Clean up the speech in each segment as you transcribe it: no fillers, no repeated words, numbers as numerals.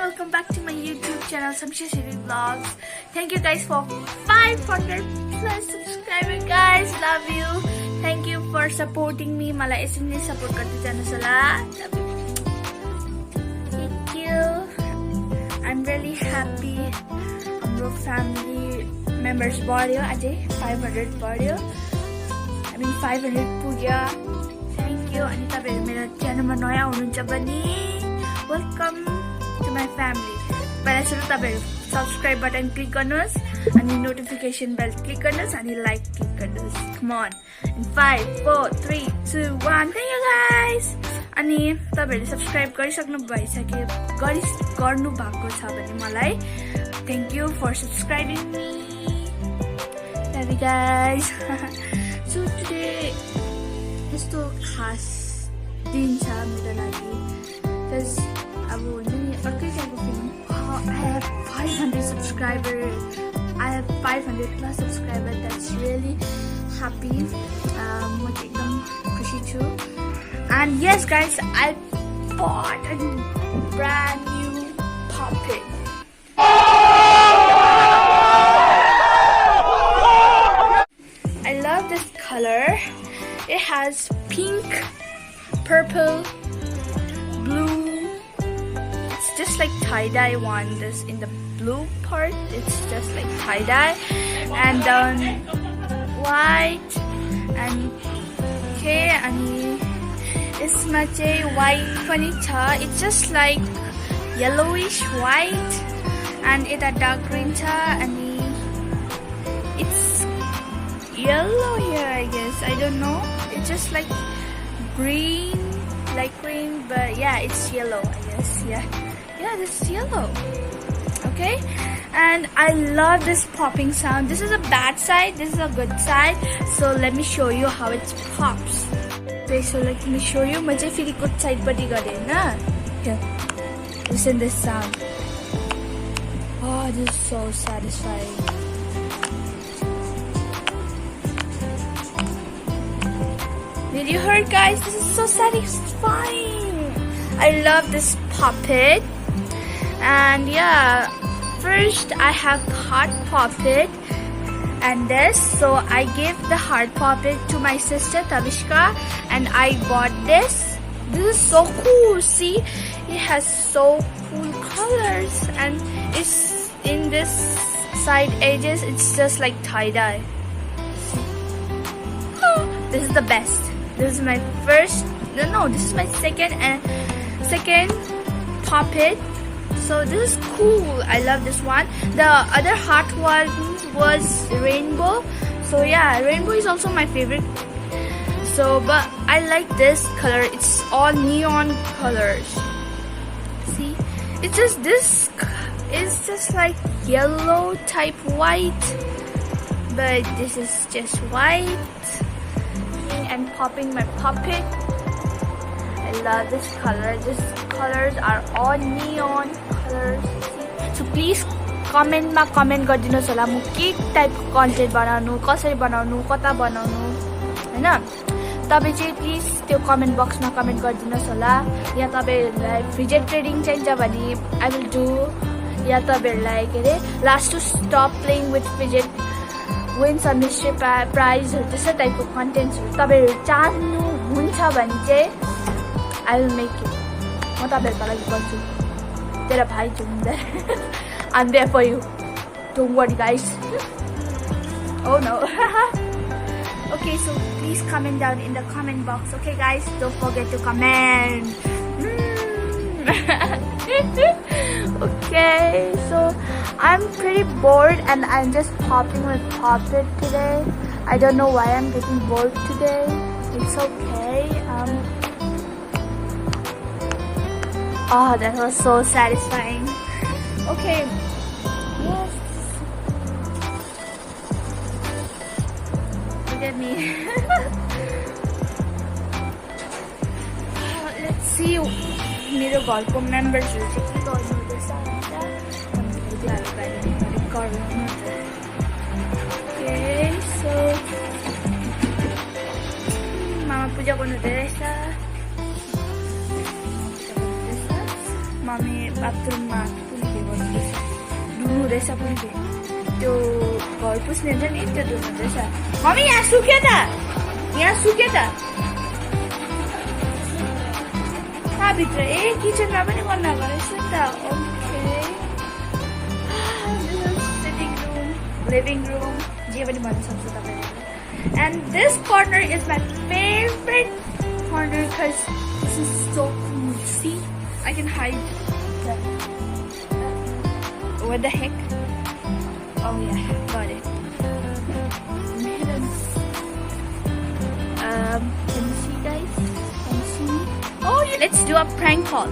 welcome back to my YouTube channel, Samsha Shiri Vlogs. Thank you guys for 500 plus subscribers, guys. Love you. Thank you for supporting me. Malai यसरी support गर्दै जानुस् होला. Thank you. I'm really happy. हाम्रो family members बढ्यो अझै 500 बढ्यो. 500 पुग्यो. Thank you. अनि तपाईहरु मेरो च्यानलमा नयाँ हुनुहुन्छ भने welcome to my family. पहिला सुरु तपाईहरु subscribe button click गर्नुस् अनि notification bell click गर्नुस् अनि like click गर्नुस्. Come on. In 5 4 3 2 1. Thank you guys. अनि तपाईहरुले subscribe गरिसक्नु भइसक्यो गर्नु भएको छ भने मलाई thank you for subscribing me. Love you guys. So today यस्तो खास दिन छ मेरो लागि because अब हुन्छ नि अर्कै टाइपको feeling. I have 500 subscribers. I have 500 plus subscribers. That's really happy. म चाहिँ एकदम खुसी छु. And yes guys, I bought a brand new puppet. I love this color. It has pink, purple, blue. It's just like tie-dye one. This in the blue part, it's just like tie-dye, and then white and okay, and it's much white pani cha. It's just like yellowish white, and it a dark green cha, and it's yellow here, I guess. I don't know. It's just like green, like green, but yeah, it's yellow, I guess. Yeah, this is yellow. Okay, and I love this popping sound. This is a bad side. This is a good side. So let me show you how it pops. Okay, so let me show you. I feel good side, but you got it, na? Here, listen this sound. Oh, this is so satisfying. Did you hear, guys? This is so satisfying. I love this puppet. And yeah, first I have hard puppet and this. So I gave the hard puppet to my sister Tavishka, and I bought this. This is so cool. See, it has so cool colors, and it's in this side edges. It's just like tie-dye. This is the best. This is my first. No, this is my second puppet. So this is cool. I love this one. The other hot one was rainbow. So yeah, rainbow is also my favorite. So, but I like this color. It's all neon colors. See, it's just this is just like yellow type white, but this is just white. And popping my puppet. I love this color. These colors are all neon colors. So please comment ma comment गरिदिनुस् होला म के टाइपको content बनाउनु, कसरी बनाउनु, कता बनाउनु, हैन? तपाई चाहिँ प्लिज त्यो कमेन्ट बक्समा कमेन्ट गरिदिनुस् होला. या तपाईहरुलाई फ्रिजेट ट्रेडिङ चाहिन्छ भने I will do. या तपाईहरुलाई के रे last to stop playing with fidget wins a mystery prize or this type of content तपाईहरु चाहनुहुन्छ भने चाहिँ I will make it. म तपाईहरुको लागि गर्छु. तेरा भाइ जुम्दा. I'm there for you. Don't worry, guys. Oh no. Okay, so please comment down in the comment box. Okay, guys, don't forget to comment. Okay, so I'm pretty bored and I'm just popping with puppet today. I don't know why I'm getting bored today. It's okay. Oh, that was so satisfying. Okay. Yes. Look at me. Let's see. मेरो घरको मेम्बर्सहरु चाहिँ के गर्नु हुँदैछ Okay, so Mama पूजा गर्नु हुँदैछ. Mummy बाथरुममा पुस्दै गर्दैछ धुनुहुँदैछ पुस्दै त्यो घर पुस्ने हुन्छ नि त्यो धुनुहुँदैछ मम्मी यहाँ सुक्यो त भित्र किचनमा पनि गर्न गरेछ नि त okay sitting room living room जे पनि भन्न सक्छ तपाईँले and this corner is my favorite corner because this is so cool. See, I can hide what the heck. Oh yeah, got it. Can you see guys? Can you see me? Oh yeah, let's do a prank call.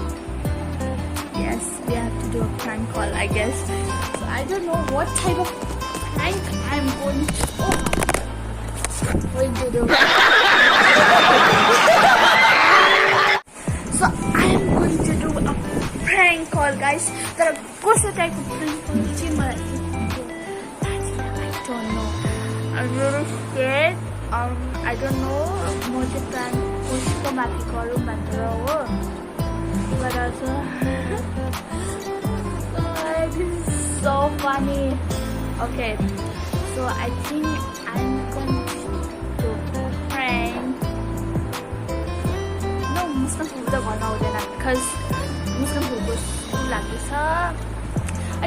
Yes, we have to do a prank call, I guess. So I don't know what type of prank I'm going to do. So I'm going to do a prank call, guys. There are course type of prank call. I don't know. I'm really scared. I don't know. Most prank ko mati karu bhandera ho. But also, this is so funny. Okay, so I think I'm going to prank. No, Muslim food the one out there because Muslim food was like this. I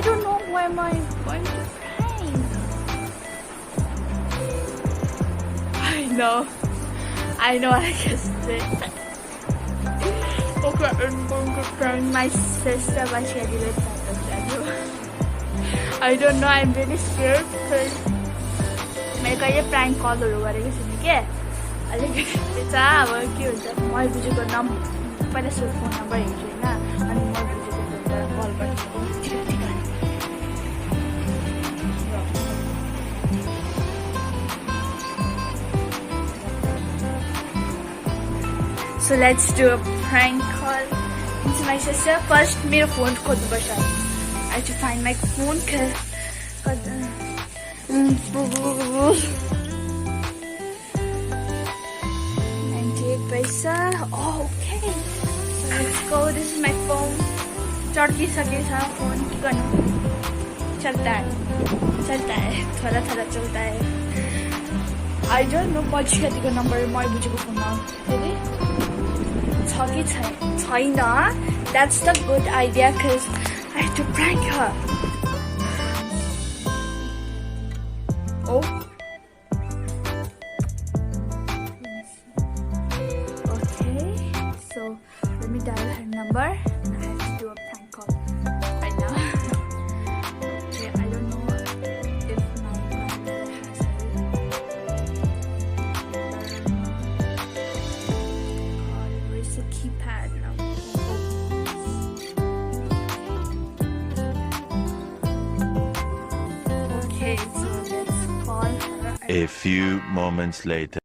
don't know why am I going to prank. I know, I guessed it. Okay, I'm going to prank my sister, but she didn't tell you. I don't know, I'm really scared because मैले कहिले prank कलहरू गरेको छुइनँ के अलिकति छ अब के हुन्छ मैले बुझेको पहिला फोन नम्बर हेर्छु होइन अनि मैले बुझेको कल गर्छु So let's do a prank call into my sister. First, मेरो phone खोज्नुपर्छ. I have to find my phone because 98 paisa. Oh, okay. So let's go. This is my phone. चर्किसकेछ phone के गर्नु चल्ता है थोड़ा चल्ता है. I don't know पछि कतिको number मैले बुझेको फोन फेरि छ कि छैन. That's the good idea because I have to prank her. Oh. Okay. So let me dial her number. I have to do a prank call right now. Okay, I don't know if my mother has her. Where's the keypad now? Okay, so let's call her. A few moments later.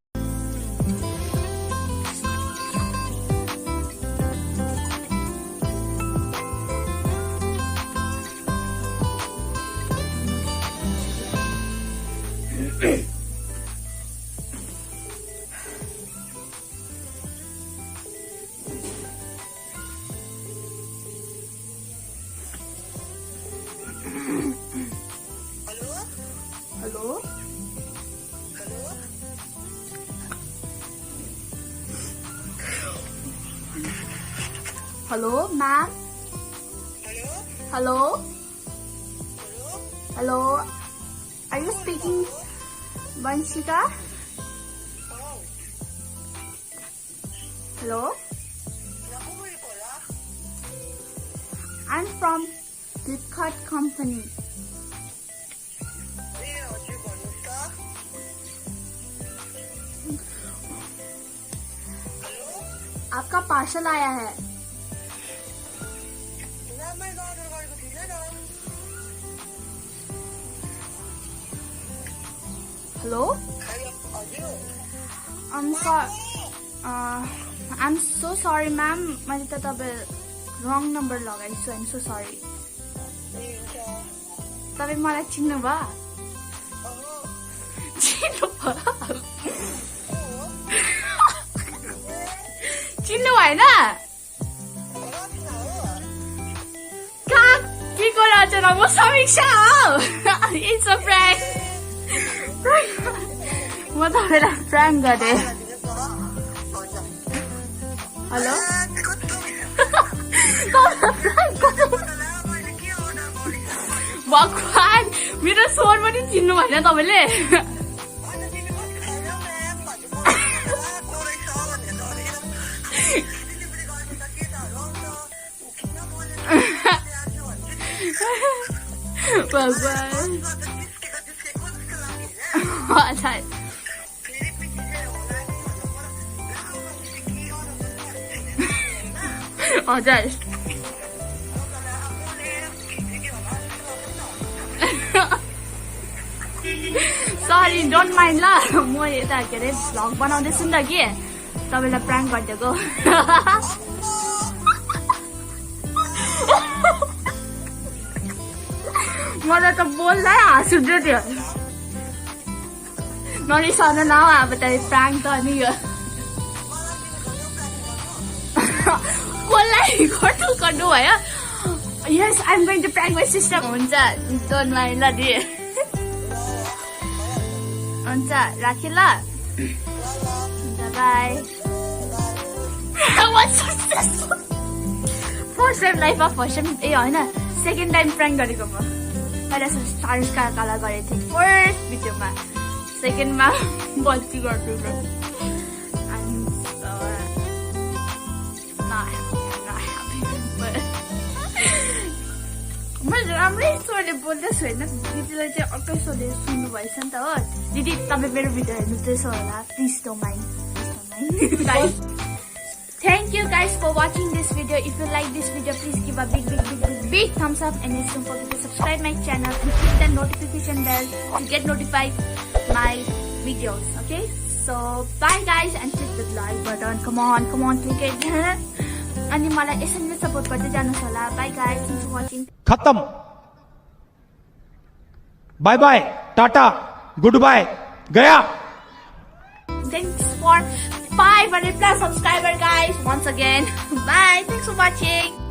Hello? Hello, ma'am? Hello? Hello? Are you speaking Vanshika? Hello? I'm from Flipkart company. आपका parcel आया है. Hello? I'm so sorry, ma'am. मैले त तपाईँ wrong number लगाएछु. I'm so sorry. तपाईँ मलाई चिन्नु भयो? चिन्नु भएन? नचेर म समीक्षा हो इट्स अ prank म तपाईलाई prank गरे हेलो भगवान मेरो स्वर पनि चिन्नु भएन तपाईले भगवान हजुर सरी डोन्ट माइन्ड ल म यता के अरे भ्लग बनाउँदैछु नि त कि तपाईँलाई प्राङ्क गरिदिएको मलाई त बोल्दै हाँस उठ्यो त्यो नरिसाउनु न अब त प्राङ्क त अनि यो कसलाई गर्नु भयो यस I am going to prank my sister हुन्छ डोन्ट माइन्ड ल दि हुन्छ राखेँ ल बाई फर्स्ट टाइम लाइफमा फर्स्ट टाइम ए होइन सेकेन्ड टाइम प्राङ्क गरेको म पहिला स्टार्सका काला गरेको थिएँ फर्स्ट भिडियोमा सेकेन्डमा बल्ती गर्छु मैले राम्रै स्वरले बोल्दैछु होइन दिदीलाई चाहिँ अर्कै स्वरले सुन्नु भएछ नि त हो दिदी तपाईँ मेरो भिडियो हेर्नुहुँदैछ होला please don't mind Thank you guys for watching this video. If you like this video, please give a big thumbs up and don't forget to subscribe my channel and click the notification bell to get notified my videos. Okay? So bye guys and click the like button. Come on, click it. अनि मलाई यसरी नै support गर्दै जानुहोस् होला. Bye guys. Thanks for watching. खत्म. Bye bye. Tata. Goodbye. गया. Thanks for 500+ subscribers guys once again. Bye. Thanks for watching.